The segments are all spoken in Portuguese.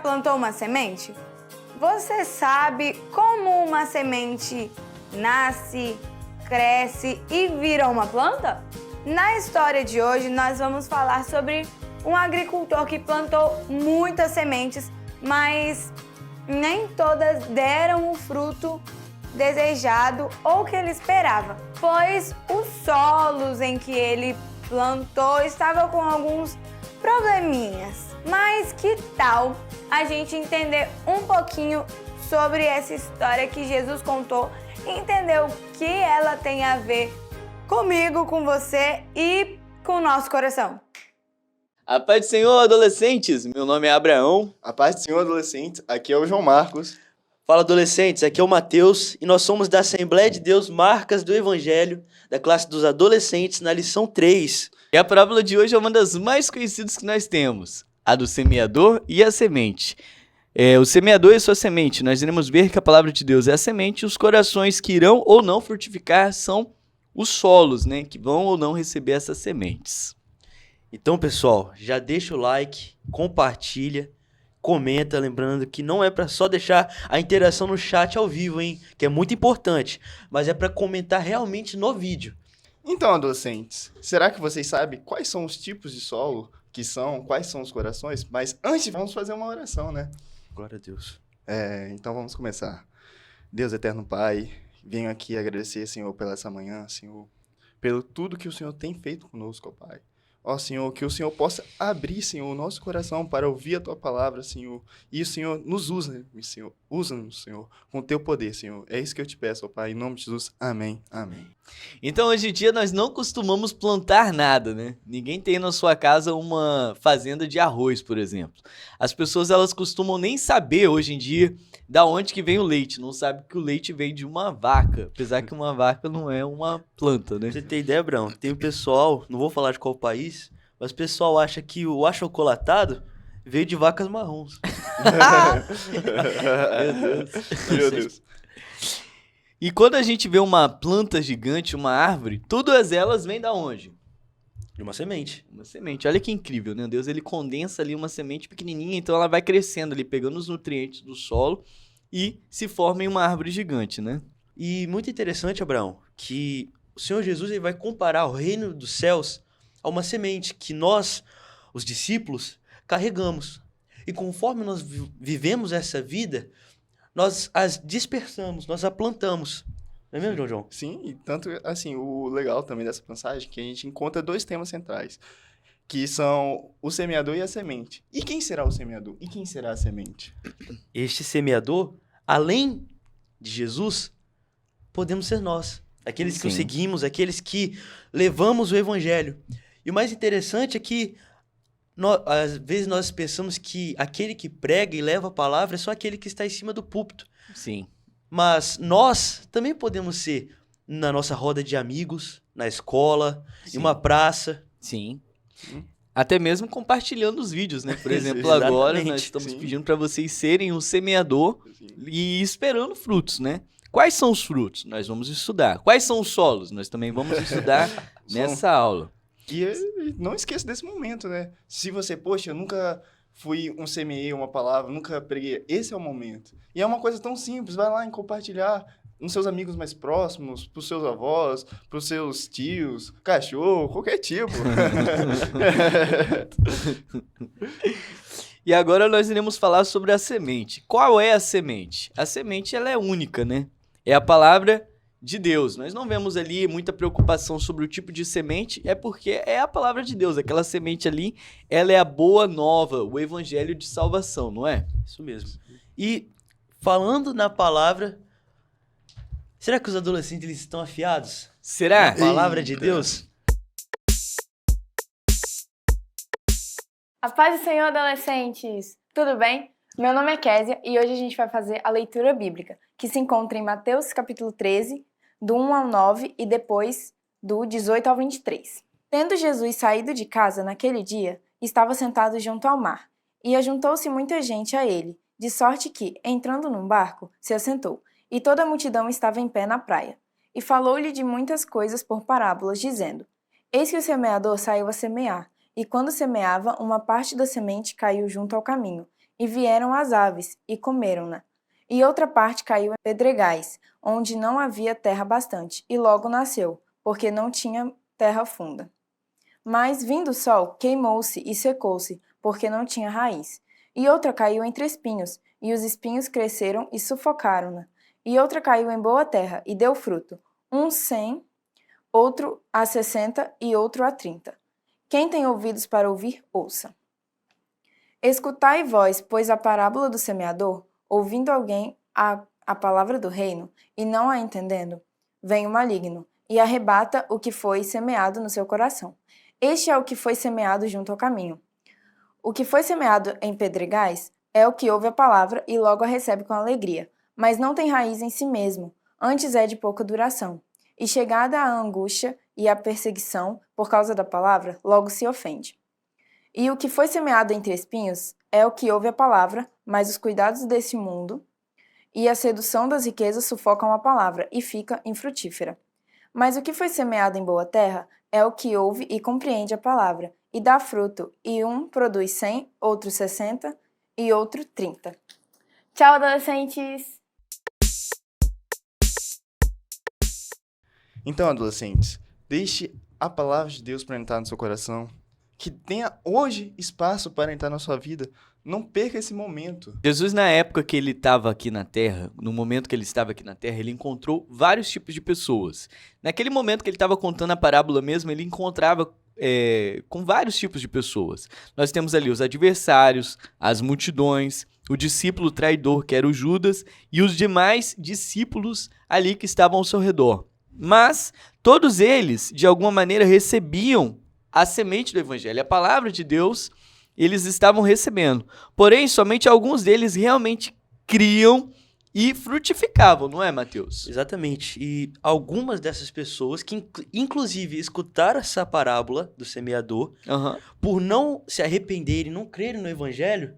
plantou uma semente? Você sabe como uma semente nasce, cresce e vira uma planta? Na história de hoje, nós vamos falar sobre um agricultor que plantou muitas sementes, mas nem todas deram o fruto desejado ou que ele esperava, pois os solos em que ele plantou estavam com alguns probleminhas. Mas que tal a gente entender um pouquinho sobre essa história que Jesus contou e entender o que ela tem a ver comigo, com você e com o nosso coração? A paz do Senhor, adolescentes! Meu nome é Abraão. A paz do Senhor, adolescentes. Aqui é o João Marcos. Fala, adolescentes, aqui é o Matheus e nós somos da Assembleia de Deus Marcas do Evangelho, da classe dos adolescentes, na lição 3. E a parábola de hoje é uma das mais conhecidas que nós temos, a do semeador e a semente. O semeador e sua semente, nós iremos ver que a palavra de Deus é a semente e os corações que irão ou não frutificar são os solos, né, que vão ou não receber essas sementes. Então, pessoal, já deixa o like, compartilha, comenta, lembrando que não é para só deixar a interação no chat ao vivo, hein, que é muito importante, mas é para comentar realmente no vídeo. Então, adolescentes, será que vocês sabem quais são os tipos de solo quais são os corações? Mas antes, vamos fazer uma oração, né? Glória a Deus. Então vamos começar. Deus eterno Pai, venho aqui agradecer, Senhor, pela essa manhã, Senhor, pelo tudo que o Senhor tem feito conosco, ó Pai. Ó Senhor, que o Senhor possa abrir, Senhor, o nosso coração para ouvir a Tua palavra, Senhor. E o Senhor nos usa, Senhor. Usa-nos, Senhor, com o Teu poder, Senhor. É isso que eu te peço, ó Pai. Em nome de Jesus. Amém. Amém. Então, hoje em dia, nós não costumamos plantar nada, né? Ninguém tem na sua casa uma fazenda de arroz, por exemplo. As pessoas, elas costumam nem saber, hoje em dia, da onde que vem o leite. Não sabe que o leite vem de uma vaca, apesar que uma vaca não é uma planta, né? Pra você ter ideia, Abraão, tem o pessoal, não vou falar de qual país, mas o pessoal acha que o achocolatado veio de vacas marrons. Meu Deus. Meu Deus. E quando a gente vê uma planta gigante, uma árvore, todas elas vêm da onde? De uma semente. Uma semente. Olha que incrível, né? Deus, ele condensa ali uma semente pequenininha, então ela vai crescendo ali, pegando os nutrientes do solo e se forma em uma árvore gigante, né? E muito interessante, Abraão, que o Senhor Jesus ele vai comparar o reino dos céus a uma semente que nós, os discípulos, carregamos. E conforme nós vivemos essa vida, nós as dispersamos, nós a plantamos. Não é mesmo, João? Sim, e tanto assim, o legal também dessa passagem é que a gente encontra dois temas centrais, que são o semeador e a semente. E quem será o semeador? E quem será a semente? Este semeador, além de Jesus, podemos ser nós. Aqueles que o Sim. seguimos, aqueles que levamos o evangelho. E o mais interessante é que às vezes nós pensamos que aquele que prega e leva a palavra é só aquele que está em cima do púlpito. Sim. Mas nós também podemos ser na nossa roda de amigos, na escola, Sim. em uma praça. Sim. Até mesmo compartilhando os vídeos, né? Por exemplo, agora nós estamos Sim. pedindo para vocês serem um semeador Sim. e esperando frutos, né? Quais são os frutos? Nós vamos estudar. Quais são os solos? Nós também vamos estudar nessa aula. E não esqueça desse momento, né? Se você, poxa, eu nunca fui semeei uma palavra, nunca preguei, esse é o momento. E é uma coisa tão simples, vai lá em compartilhar nos seus amigos mais próximos, pros seus avós, pros seus tios, cachorro, qualquer tipo. E agora nós iremos falar sobre a semente. Qual é a semente? A semente, ela é única, né? É a palavra de Deus. Nós não vemos ali muita preocupação sobre o tipo de semente, é porque é a palavra de Deus. Aquela semente ali, ela é a boa nova, o evangelho de salvação, não é? Isso mesmo. E falando na palavra, será que os adolescentes eles estão afiados? Será? Na palavra de Eita. Deus? A paz do Senhor, adolescentes! Tudo bem? Meu nome é Késia e hoje a gente vai fazer a leitura bíblica, que se encontra em Mateus capítulo 13, do 1 ao 9 e depois do 18 ao 23. Tendo Jesus saído de casa naquele dia, estava sentado junto ao mar, e ajuntou-se muita gente a ele, de sorte que, entrando num barco, se assentou, e toda a multidão estava em pé na praia. E falou-lhe de muitas coisas por parábolas, dizendo: Eis que o semeador saiu a semear, e quando semeava, uma parte da semente caiu junto ao caminho, e vieram as aves, e comeram-na. E outra parte caiu em pedregais, onde não havia terra bastante, e logo nasceu, porque não tinha terra funda. Mas, vindo o sol, queimou-se e secou-se, porque não tinha raiz. E outra caiu entre espinhos, e os espinhos cresceram e sufocaram-na. E outra caiu em boa terra, e deu fruto, um 100, outro a 60 e outro a 30. Quem tem ouvidos para ouvir, ouça. Escutai vós, pois, a parábola do semeador, ouvindo alguém a palavra do reino, e não a entendendo, vem o maligno, e arrebata o que foi semeado no seu coração. Este é o que foi semeado junto ao caminho. O que foi semeado em pedregais é o que ouve a palavra e logo a recebe com alegria, mas não tem raiz em si mesmo, antes é de pouca duração. E chegada a angústia e a perseguição por causa da palavra, logo se ofende. E o que foi semeado entre espinhos é o que ouve a palavra, mas os cuidados desse mundo e a sedução das riquezas sufocam a palavra e fica infrutífera. Mas o que foi semeado em boa terra é o que ouve e compreende a palavra, e dá fruto, e um produz 100, outro 60 e outro 30. Tchau, adolescentes! Então, adolescentes, deixe a palavra de Deus para entrar no seu coração. Que tenha hoje espaço para entrar na sua vida. Não perca esse momento. Jesus, na época que ele estava aqui na Terra, no momento que ele estava aqui na Terra, ele encontrou vários tipos de pessoas. Naquele momento que ele estava contando a parábola mesmo, ele encontrava com vários tipos de pessoas. Nós temos ali os adversários, as multidões, o discípulo traidor, que era o Judas, e os demais discípulos ali que estavam ao seu redor. Mas todos eles, de alguma maneira, recebiam a semente do evangelho, a palavra de Deus, eles estavam recebendo. Porém, somente alguns deles realmente criam e frutificavam, não é, Mateus? Exatamente. E algumas dessas pessoas que, inclusive, escutaram essa parábola do semeador, Aham. por não se arrependerem, não crerem no evangelho,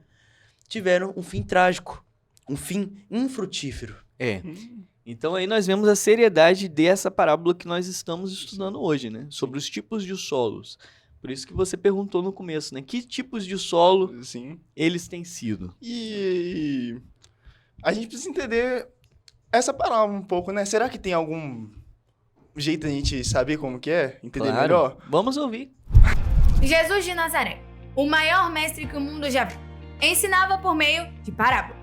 tiveram um fim trágico, um fim infrutífero. É. Então aí nós vemos a seriedade dessa parábola que nós estamos estudando hoje, né? Sobre os tipos de solos. Por isso que você perguntou no começo, né? Que tipos de solo Sim. eles têm sido? E a gente precisa entender essa palavra um pouco, né? Será que tem algum jeito da gente saber como que é? Entender Claro. melhor? Vamos ouvir. Jesus de Nazaré, o maior mestre que o mundo já viu, ensinava por meio de parábolas.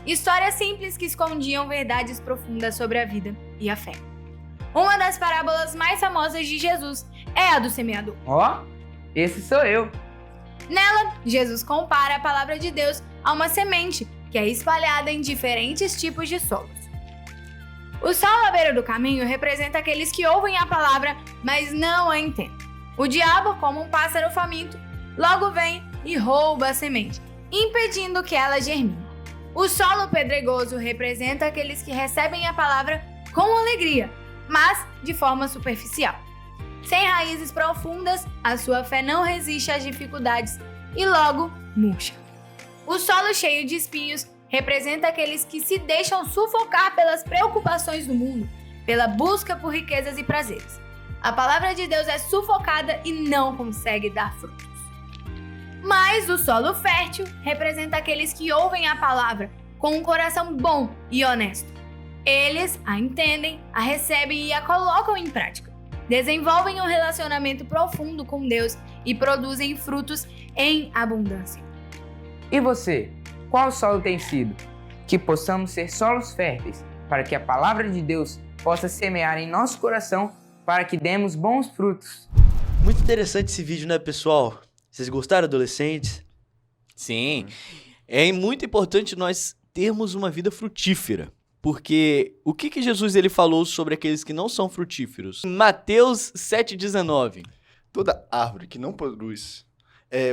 Histórias simples que escondiam verdades profundas sobre a vida e a fé. Uma das parábolas mais famosas de Jesus é a do semeador. Ó, esse sou eu. Nela, Jesus compara a palavra de Deus a uma semente que é espalhada em diferentes tipos de solos. O solo à beira do caminho representa aqueles que ouvem a palavra, mas não a entendem. O diabo, como um pássaro faminto, logo vem e rouba a semente, impedindo que ela germine. O solo pedregoso representa aqueles que recebem a palavra com alegria, mas de forma superficial. Sem raízes profundas, a sua fé não resiste às dificuldades e logo murcha. O solo cheio de espinhos representa aqueles que se deixam sufocar pelas preocupações do mundo, pela busca por riquezas e prazeres. A palavra de Deus é sufocada e não consegue dar frutos. Mas o solo fértil representa aqueles que ouvem a palavra com um coração bom e honesto. Eles a entendem, a recebem e a colocam em prática. Desenvolvem um relacionamento profundo com Deus e produzem frutos em abundância. E você? Qual solo tem sido? Que possamos ser solos férteis, para que a palavra de Deus possa semear em nosso coração, para que demos bons frutos. Muito interessante esse vídeo, né, pessoal? Vocês gostaram, adolescentes? Sim. É muito importante nós termos uma vida frutífera. Porque o que Jesus ele falou sobre aqueles que não são frutíferos? Em Mateus 7,19. Toda árvore que não produz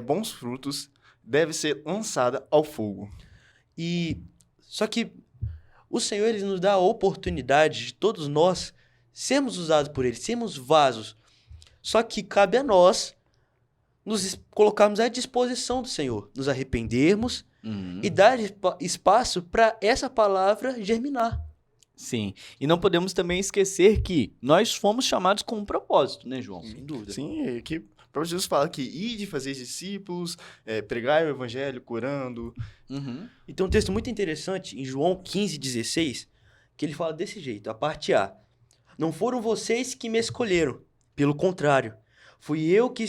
bons frutos deve ser lançada ao fogo. E só que o Senhor ele nos dá a oportunidade de todos nós sermos usados por Ele, sermos vasos. Só que cabe a nós nos colocarmos à disposição do Senhor, nos arrependermos e dar espaço para essa palavra germinar. Sim. E não podemos também esquecer que nós fomos chamados com um propósito, né, João? Sem dúvida. Sim, que O próprio Jesus fala que ide fazer discípulos, pregar o evangelho, curando. Uhum. E tem um texto muito interessante em João 15,16, que ele fala desse jeito, a parte A. Não foram vocês que me escolheram, pelo contrário, fui eu que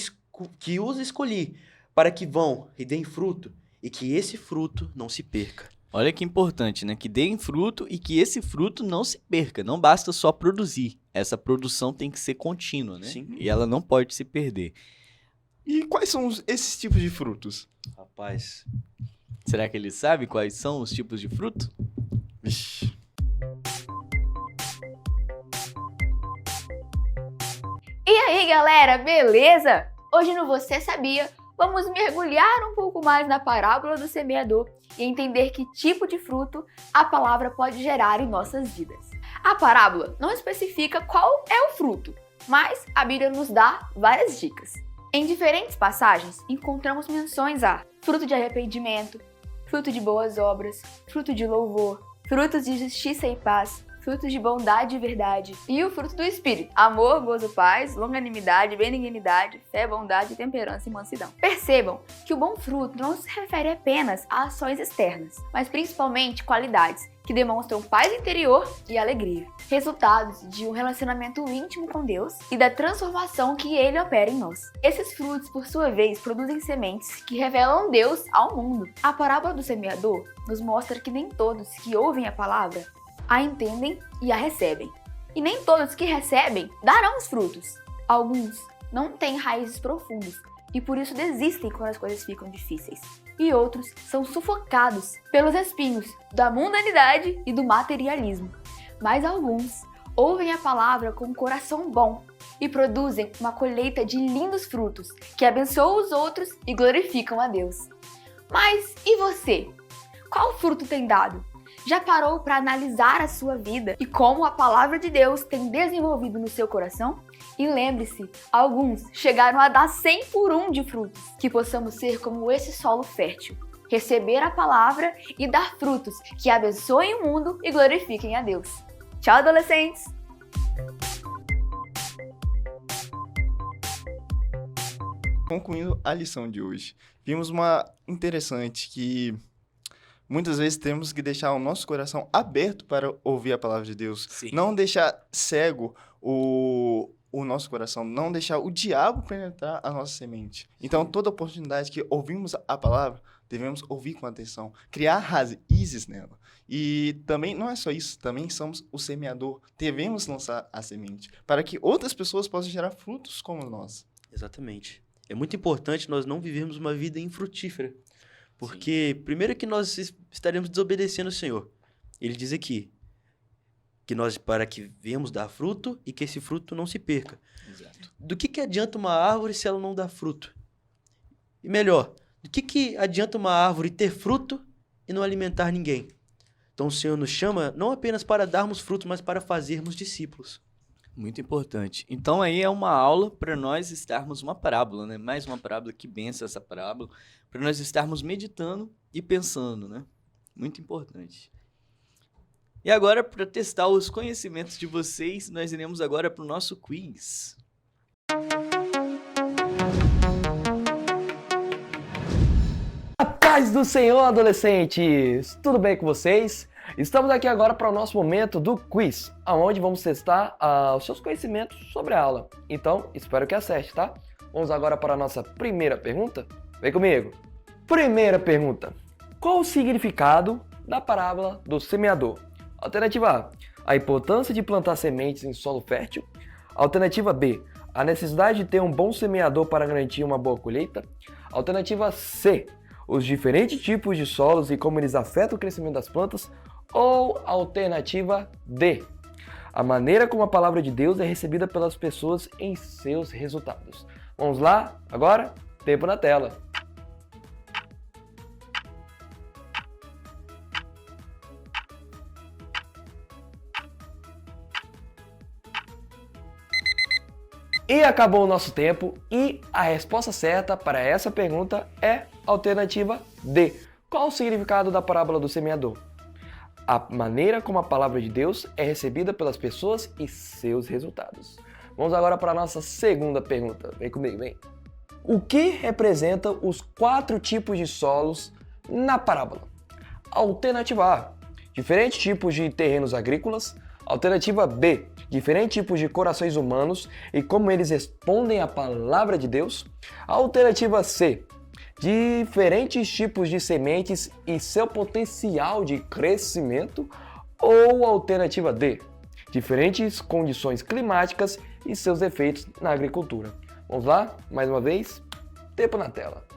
os escolhi, para que vão e deem fruto, e que esse fruto não se perca. Olha que importante, né? Que deem fruto e que esse fruto não se perca. Não basta só produzir. Essa produção tem que ser contínua, né? Sim. E ela não pode se perder. E quais são esses tipos de frutos? Rapaz, Será que ele sabe quais são os tipos de fruto? Vixe. E aí, galera, beleza? Hoje no Você Sabia, vamos mergulhar um pouco mais na parábola do semeador e entender que tipo de fruto a palavra pode gerar em nossas vidas. A parábola não especifica qual é o fruto, mas a Bíblia nos dá várias dicas. Em diferentes passagens, encontramos menções a fruto de arrependimento, fruto de boas obras, fruto de louvor, frutos de justiça e paz, frutos de bondade e verdade, e o fruto do Espírito: amor, gozo, paz, longanimidade, benignidade, fé, bondade, temperança e mansidão. Percebam que o bom fruto não se refere apenas a ações externas, mas principalmente qualidades que demonstram paz interior e alegria, resultados de um relacionamento íntimo com Deus e da transformação que Ele opera em nós. Esses frutos, por sua vez, produzem sementes que revelam Deus ao mundo. A parábola do semeador nos mostra que nem todos que ouvem a palavra a entendem e a recebem. E nem todos que recebem darão os frutos. Alguns não têm raízes profundas e por isso desistem quando as coisas ficam difíceis. E outros são sufocados pelos espinhos da mundanidade e do materialismo. Mas alguns ouvem a palavra com um coração bom e produzem uma colheita de lindos frutos que abençoam os outros e glorificam a Deus. Mas e você? Qual fruto tem dado? Já parou para analisar a sua vida e como a palavra de Deus tem desenvolvido no seu coração? E lembre-se, alguns chegaram a dar 100 por 1 de frutos. Que possamos ser como esse solo fértil, receber a palavra e dar frutos que abençoem o mundo e glorifiquem a Deus. Tchau, adolescentes! Concluindo a lição de hoje, vimos uma interessante que muitas vezes temos que deixar o nosso coração aberto para ouvir a palavra de Deus. Sim. Não deixar cego o nosso coração, não deixar o diabo penetrar a nossa semente. Então, toda oportunidade que ouvimos a palavra, devemos ouvir com atenção, criar raízes nela. E também, não é só isso, também somos o semeador. Devemos lançar a semente para que outras pessoas possam gerar frutos como nós. exatamente. É muito importante nós não vivermos uma vida infrutífera. Porque, primeiro que nós estaremos desobedecendo ao Senhor. Ele diz aqui que nós, para que venhamos dar fruto e que esse fruto não se perca. Exato. Do que adianta uma árvore se ela não dá fruto? E melhor, do que adianta uma árvore ter fruto e não alimentar ninguém? Então o Senhor nos chama não apenas para darmos fruto, mas para fazermos discípulos. Muito importante. Então aí é uma aula para nós estarmos uma parábola, né? Mais uma parábola, que benção essa parábola, para nós estarmos meditando e pensando, né? Muito importante. E agora, para testar os conhecimentos de vocês, nós iremos agora para o nosso quiz. A paz do Senhor, adolescentes! Tudo bem com vocês? Estamos aqui agora para o nosso momento do quiz, onde vamos testar os seus conhecimentos sobre a aula. Então, espero que acerte, tá? Vamos agora para a nossa primeira pergunta? Vem comigo! Primeira pergunta: qual o significado da parábola do semeador? Alternativa A: a importância de plantar sementes em solo fértil. Alternativa B: a necessidade de ter um bom semeador para garantir uma boa colheita. Alternativa C: os diferentes tipos de solos e como eles afetam o crescimento das plantas. Ou alternativa D: a maneira como a palavra de Deus é recebida pelas pessoas em seus resultados. Vamos lá? Agora, tempo na tela. E acabou o nosso tempo e a resposta certa para essa pergunta é a alternativa D. Qual o significado da parábola do semeador? A maneira como a palavra de Deus é recebida pelas pessoas e seus resultados. Vamos agora para a nossa segunda pergunta. Vem comigo, vem. O que representa os 4 tipos de solos na parábola? Alternativa A, diferentes tipos de terrenos agrícolas. Alternativa B, diferentes tipos de corações humanos e como eles respondem à palavra de Deus. Alternativa C, diferentes tipos de sementes e seu potencial de crescimento. Ou alternativa D, diferentes condições climáticas e seus efeitos na agricultura. Vamos lá? Mais uma vez, tempo na tela.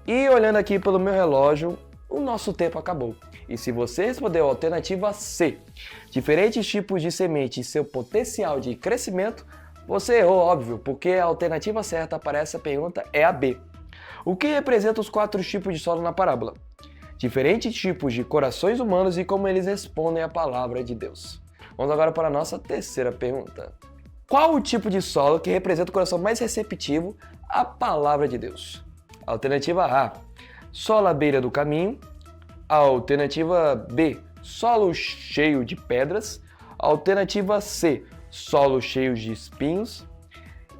E olhando aqui pelo meu relógio, o nosso tempo acabou. E se você respondeu a alternativa C, diferentes tipos de semente e seu potencial de crescimento, você errou, óbvio, porque a alternativa certa para essa pergunta é a B. O que representa os 4 tipos de solo na parábola? Diferentes tipos de corações humanos e como eles respondem à palavra de Deus. Vamos agora para a nossa terceira pergunta. Qual o tipo de solo que representa o coração mais receptivo à palavra de Deus? Alternativa A, solo à beira do caminho. Alternativa B, solo cheio de pedras. Alternativa C, solo cheio de espinhos.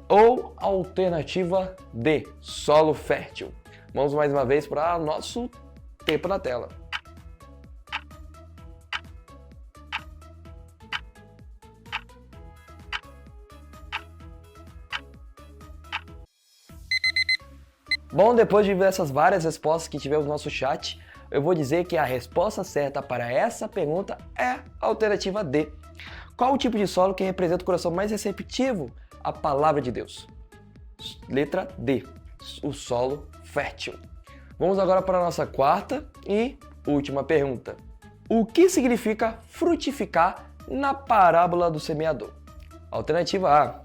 Ou alternativa D, solo fértil. Vamos mais uma vez para o nosso tempo na tela. Bom, depois de ver essas várias respostas que tivemos no nosso chat, eu vou dizer que a resposta certa para essa pergunta é a alternativa D. Qual o tipo de solo que representa o coração mais receptivo à palavra de Deus? Letra D, o solo fértil. Vamos agora para a nossa quarta e última pergunta. O que significa frutificar na parábola do semeador? Alternativa A,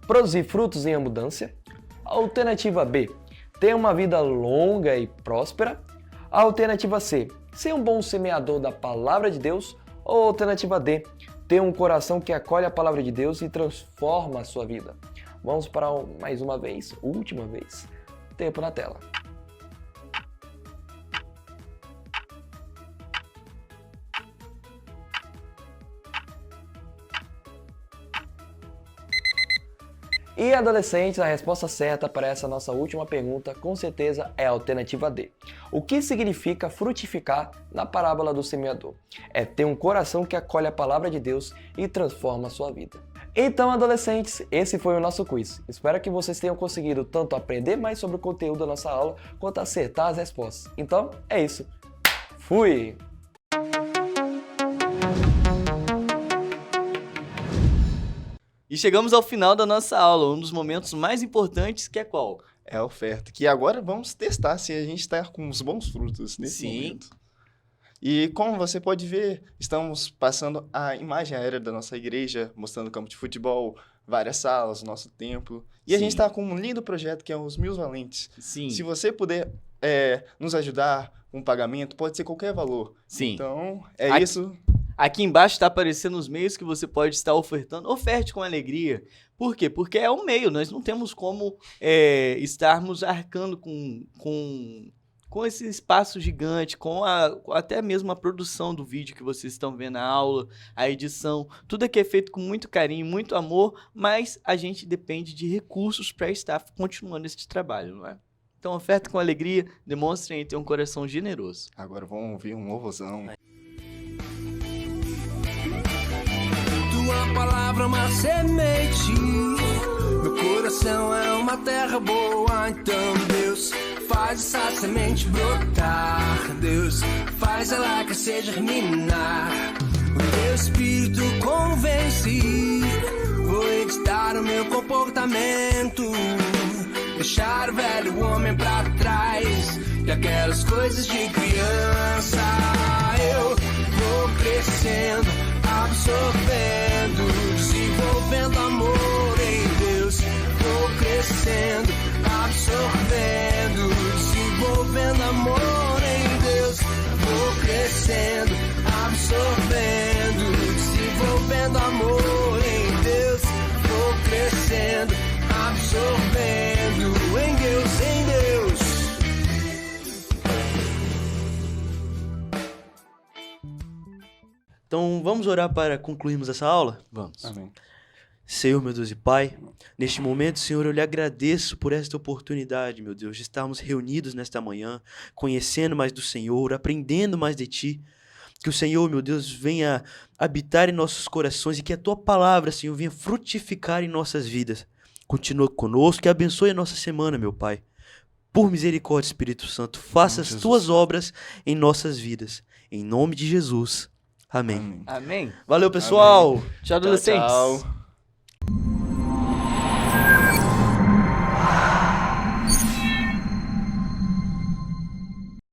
produzir frutos em abundância. Alternativa B, ter uma vida longa e próspera. Alternativa C, ser um bom semeador da palavra de Deus. Ou alternativa D, ter um coração que acolhe a palavra de Deus e transforma a sua vida. Vamos para mais uma vez, última vez, tempo na tela. E adolescentes, a resposta certa para essa nossa última pergunta com certeza é a alternativa D. O que significa frutificar na parábola do semeador? É ter um coração que acolhe a palavra de Deus e transforma a sua vida. Então, adolescentes, esse foi o nosso quiz. Espero que vocês tenham conseguido tanto aprender mais sobre o conteúdo da nossa aula, quanto acertar as respostas. Então, é isso. Fui! E chegamos ao final da nossa aula, um dos momentos mais importantes, que é qual? É a oferta, que agora vamos testar se a gente está com os bons frutos nesse momento. E como você pode ver, estamos passando a imagem aérea da nossa igreja, mostrando o campo de futebol, várias salas, nosso templo. E a gente está com um lindo projeto que é os Mil Valentes. Sim. Se você puder nos ajudar com um pagamento, pode ser qualquer valor. Sim. Então, é Aqui- isso. Aqui embaixo está aparecendo os meios que você pode estar ofertando. Oferte com alegria. Por quê? Porque é um meio. Nós não temos como estarmos arcando com esse espaço gigante, com até mesmo a produção do vídeo que vocês estão vendo na aula, a edição. Tudo aqui é feito com muito carinho, muito amor, mas a gente depende de recursos para estar continuando esse trabalho, não é? Então, oferta com alegria, demonstrem ter um coração generoso. Agora vamos ouvir um louvozão. Tua palavra é uma semente, meu coração é uma terra boa. Então Deus, faz essa semente brotar. Deus, faz ela crescer, germinar. O teu espírito convence, vou editar o meu comportamento, deixar o velho homem pra trás e aquelas coisas de criança. Eu vou crescendo, absorvendo, desenvolvendo amor em Deus. Vou crescendo, absorvendo, desenvolvendo amor em Deus. Vou crescendo, absorvendo, desenvolvendo amor em Deus. Vou crescendo, absorvendo em Deus, em Deus. Então, vamos orar para concluirmos essa aula? Vamos. Amém. Senhor, meu Deus e Pai, neste momento, Senhor, eu lhe agradeço por esta oportunidade, meu Deus, de estarmos reunidos nesta manhã, conhecendo mais do Senhor, aprendendo mais de Ti. Que o Senhor, meu Deus, venha habitar em nossos corações e que a Tua palavra, Senhor, venha frutificar em nossas vidas. Continua conosco e abençoe a nossa semana, meu Pai. Por misericórdia, Espírito Santo, faça as Tuas obras em nossas vidas. Em nome de Jesus. Amém. Amém. Amém. Valeu, pessoal! Tchau, adolescentes. Tchau.